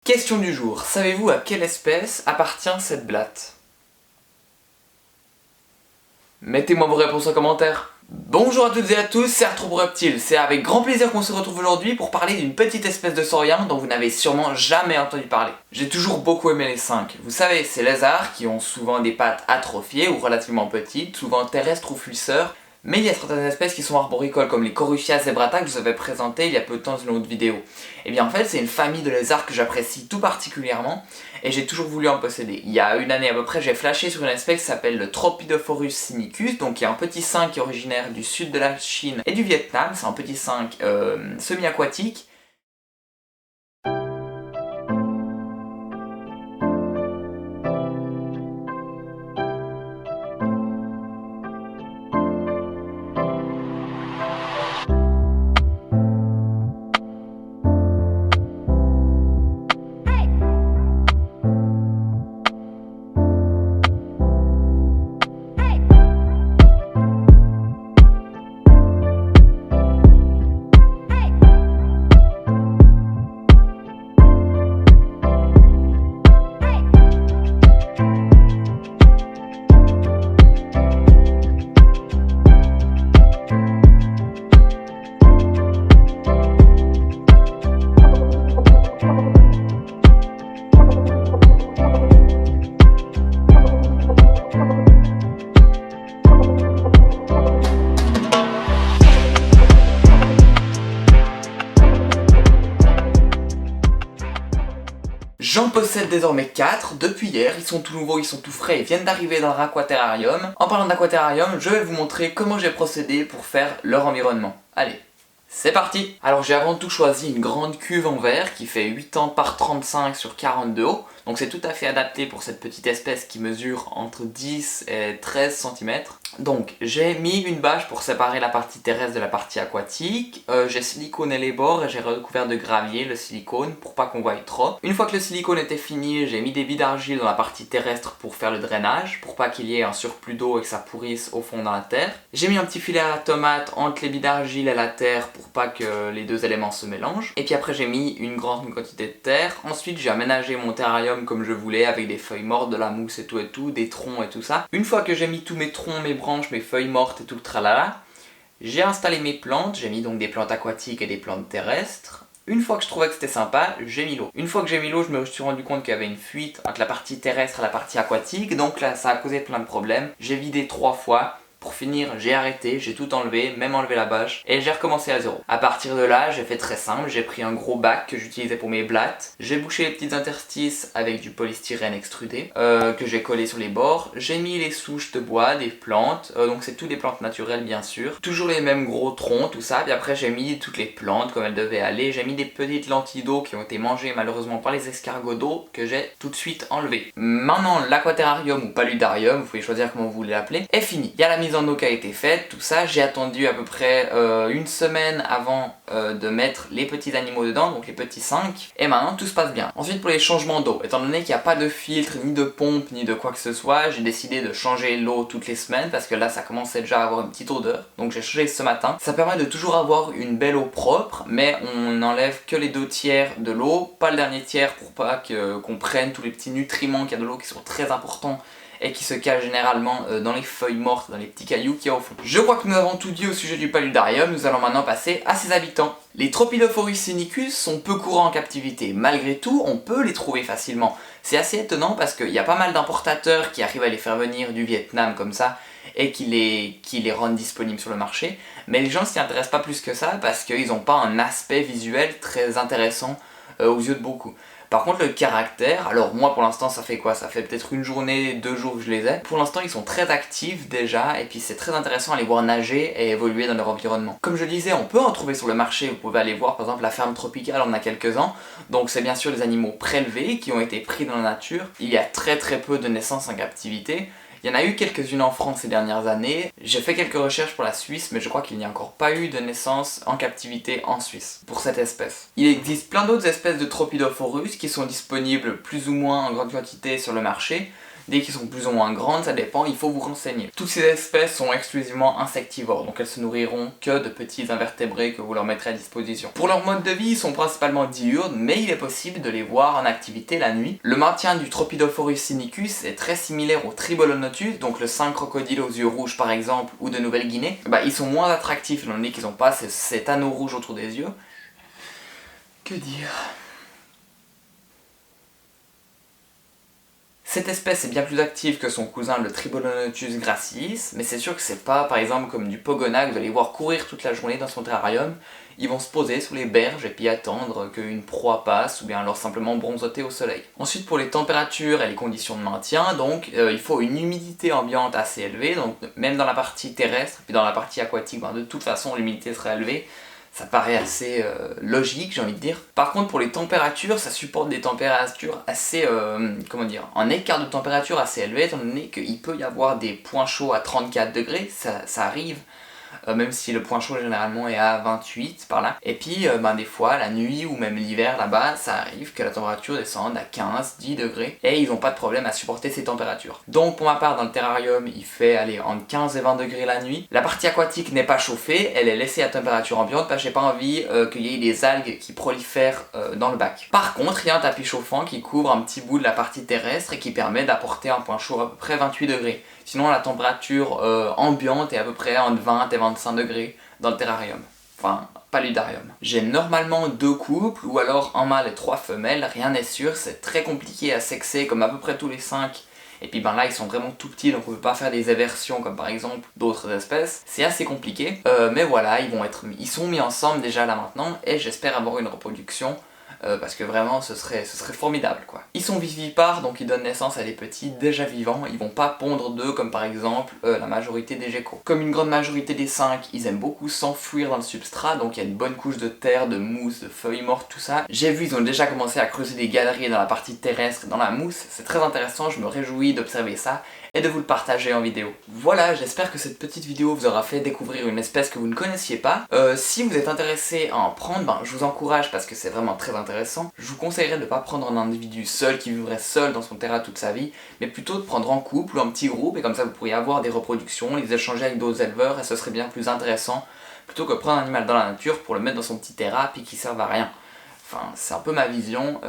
Question du jour, savez-vous à quelle espèce appartient cette blatte? Mettez-moi vos réponses en commentaire. Bonjour à toutes et à tous, c'est Arthropoptile. C'est avec grand plaisir qu'on se retrouve aujourd'hui pour parler d'une petite espèce de saurien dont vous n'avez sûrement jamais entendu parler. J'ai toujours beaucoup aimé les sinques. Vous savez, ces lézards qui ont souvent des pattes atrophiées ou relativement petites, souvent terrestres ou fluisseurs. Mais il y a certaines espèces qui sont arboricoles comme les Coryphaea zebrata que je vous avais présenté il y a peu de temps dans une autre vidéo. Et bien en fait c'est une famille de lézards que j'apprécie tout particulièrement et j'ai toujours voulu en posséder. Il y a une année à peu près j'ai flashé sur une espèce qui s'appelle le Tropidophorus sinicus, donc qui est un petit sinque qui est originaire du sud de la Chine et du Vietnam. C'est un petit sinque semi-aquatique. J'en possède désormais 4 depuis hier, ils sont tout nouveaux, ils sont tout frais, ils viennent d'arriver dans leur aquaterrarium. En parlant d'aquaterrarium, je vais vous montrer comment j'ai procédé pour faire leur environnement. Allez, c'est parti! Alors j'ai avant tout choisi une grande cuve en verre qui fait 8 ans par 35 sur 40 de haut. Donc c'est tout à fait adapté pour cette petite espèce qui mesure entre 10 et 13 cm. Donc j'ai mis une bâche pour séparer la partie terrestre de la partie aquatique. J'ai siliconé les bords et j'ai recouvert de gravier le silicone pour pas qu'on voie trop. Une fois que le silicone était fini, j'ai mis des billes d'argile dans la partie terrestre pour faire le drainage, pour pas qu'il y ait un surplus d'eau et que ça pourrisse au fond dans la terre. J'ai mis un petit filet à tomate entre les billes d'argile et la terre pour pas que les deux éléments se mélangent. Et puis après j'ai mis une grande quantité de terre. Ensuite j'ai aménagé mon terrarium comme je voulais avec des feuilles mortes, de la mousse et tout, des troncs et tout ça. Une fois que j'ai mis tous mes troncs, mes branches, mes feuilles mortes et tout le tralala, j'ai installé mes plantes, j'ai mis donc des plantes aquatiques et des plantes terrestres. Une fois que je trouvais que c'était sympa, j'ai mis l'eau. Une fois que j'ai mis l'eau, je me suis rendu compte qu'il y avait une fuite entre la partie terrestre et la partie aquatique, donc là ça a causé plein de problèmes. J'ai vidé 3 fois. Pour finir, j'ai arrêté, j'ai tout enlevé, même enlevé la bâche, et j'ai recommencé à zéro. A partir de là, j'ai fait très simple, j'ai pris un gros bac que j'utilisais pour mes blattes, j'ai bouché les petits interstices avec du polystyrène extrudé, que j'ai collé sur les bords, j'ai mis les souches de bois, des plantes, donc c'est tout des plantes naturelles bien sûr, toujours les mêmes gros troncs, tout ça, puis après j'ai mis toutes les plantes comme elles devaient aller, j'ai mis des petites lentilles d'eau qui ont été mangées malheureusement par les escargots d'eau, que j'ai tout de suite enlevées. Maintenant, l'aquaterrarium ou paludarium, vous pouvez choisir comment vous voulez l'appeler, est fini. Il y a la mise en eau qui a été faite, tout ça, j'ai attendu à peu près une semaine avant de mettre les petits animaux dedans, donc les petits sinques, et maintenant tout se passe bien. Ensuite pour les changements d'eau, étant donné qu'il n'y a pas de filtre, ni de pompe, ni de quoi que ce soit, j'ai décidé de changer l'eau toutes les semaines, parce que là ça commençait déjà à avoir une petite odeur, donc j'ai changé ce matin. Ça permet de toujours avoir une belle eau propre, mais on n'enlève que les 2 tiers de l'eau, pas le dernier tiers pour pas qu'on prenne tous les petits nutriments qu'il y a de l'eau qui sont très importants et qui se cache généralement dans les feuilles mortes, dans les petits cailloux qu'il y a au fond. Je crois que nous avons tout dit au sujet du paludarium, nous allons maintenant passer à ses habitants. Les Tropidophorus sinicus sont peu courants en captivité, malgré tout on peut les trouver facilement. C'est assez étonnant parce qu'il y a pas mal d'importateurs qui arrivent à les faire venir du Vietnam comme ça, et qui les rendent disponibles sur le marché, mais les gens s'y intéressent pas plus que ça parce qu'ils n'ont pas un aspect visuel très intéressant aux yeux de beaucoup. Par contre le caractère, alors moi pour l'instant ça fait quoi? Ça fait peut-être une journée, 2 jours que je les ai. Pour l'instant ils sont très actifs déjà et puis c'est très intéressant à les voir nager et évoluer dans leur environnement. Comme je disais, on peut en trouver sur le marché, vous pouvez aller voir par exemple la ferme tropicale, on en a quelques-uns. Donc c'est bien sûr des animaux prélevés qui ont été pris dans la nature. Il y a très peu de naissances en captivité. Il y en a eu quelques-unes en France ces dernières années. J'ai fait quelques recherches pour la Suisse, mais je crois qu'il n'y a encore pas eu de naissance en captivité en Suisse pour cette espèce. Il existe plein d'autres espèces de Tropidophorus qui sont disponibles plus ou moins en grande quantité sur le marché. Dès qu'ils sont plus ou moins grandes, ça dépend, il faut vous renseigner. Toutes ces espèces sont exclusivement insectivores, donc elles se nourriront que de petits invertébrés que vous leur mettrez à disposition. Pour leur mode de vie, ils sont principalement diurnes, mais il est possible de les voir en activité la nuit. Le maintien du Tropidophorus sinicus est très similaire au Tribolonotus, donc le 5 crocodile aux yeux rouges par exemple, ou de Nouvelle-Guinée. Ils sont moins attractifs étant donné qu'ils n'ont pas cet anneau rouge autour des yeux. Que dire? Cette espèce est bien plus active que son cousin le Tribolonotus gracilis, mais c'est sûr que c'est pas par exemple comme du Pogona que vous allez voir courir toute la journée dans son terrarium. Ils vont se poser sous les berges et puis attendre qu'une proie passe ou bien alors simplement bronzoter au soleil. Ensuite pour les températures et les conditions de maintien, donc il faut une humidité ambiante assez élevée, donc même dans la partie terrestre puis dans la partie aquatique, de toute façon l'humidité sera élevée. Ça paraît assez logique, j'ai envie de dire. Par contre, pour les températures, ça supporte des températures assez, en écart de température assez élevé, étant donné qu'il peut y avoir des points chauds à 34 degrés, ça arrive. Même si le point chaud généralement est à 28 par là. Et puis des fois la nuit ou même l'hiver là-bas, ça arrive que la température descende à 15-10 degrés et ils n'ont pas de problème à supporter ces températures. Donc pour ma part dans le terrarium il fait aller entre 15 et 20 degrés la nuit. La partie aquatique n'est pas chauffée, elle est laissée à température ambiante parce que j'ai pas envie qu'il y ait des algues qui prolifèrent dans le bac. Par contre il y a un tapis chauffant qui couvre un petit bout de la partie terrestre et qui permet d'apporter un point chaud à peu près 28 degrés. Sinon la température ambiante est à peu près entre 20 et 25 degrés dans le terrarium. Enfin, paludarium. J'ai normalement 2 couples ou alors un mâle et 3 femelles, rien n'est sûr, c'est très compliqué à sexer comme à peu près tous les 5. Et puis là ils sont vraiment tout petits donc on peut pas faire des eversions comme par exemple d'autres espèces. C'est assez compliqué, mais voilà, ils sont mis ensemble déjà là maintenant et j'espère avoir une reproduction. Parce que vraiment ce serait formidable quoi. Ils sont vivipares donc ils donnent naissance à des petits déjà vivants, ils vont pas pondre d'œufs comme par exemple la majorité des geckos. Comme une grande majorité des 5, ils aiment beaucoup s'enfouir dans le substrat, donc il y a une bonne couche de terre, de mousse, de feuilles mortes, tout ça. J'ai vu ils ont déjà commencé à creuser des galeries dans la partie terrestre, dans la mousse, c'est très intéressant, je me réjouis d'observer ça et de vous le partager en vidéo. Voilà, j'espère que cette petite vidéo vous aura fait découvrir une espèce que vous ne connaissiez pas. Si vous êtes intéressé à en prendre, je vous encourage parce que c'est vraiment très intéressant. Je vous conseillerais de ne pas prendre un individu seul qui vivrait seul dans son terrain toute sa vie, mais plutôt de prendre en couple ou un petit groupe et comme ça vous pourriez avoir des reproductions, les échanger avec d'autres éleveurs et ce serait bien plus intéressant plutôt que prendre un animal dans la nature pour le mettre dans son petit terrain puis qui serve à rien. Enfin, c'est un peu ma vision,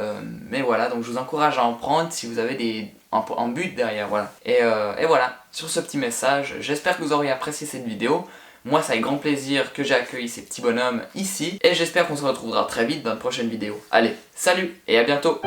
mais voilà, donc je vous encourage à en prendre si vous avez un but derrière, voilà. Et voilà, sur ce petit message, j'espère que vous aurez apprécié cette vidéo. Moi, c'est avec grand plaisir que j'ai accueilli ces petits bonhommes ici, et j'espère qu'on se retrouvera très vite dans une prochaine vidéo. Allez, salut et à bientôt!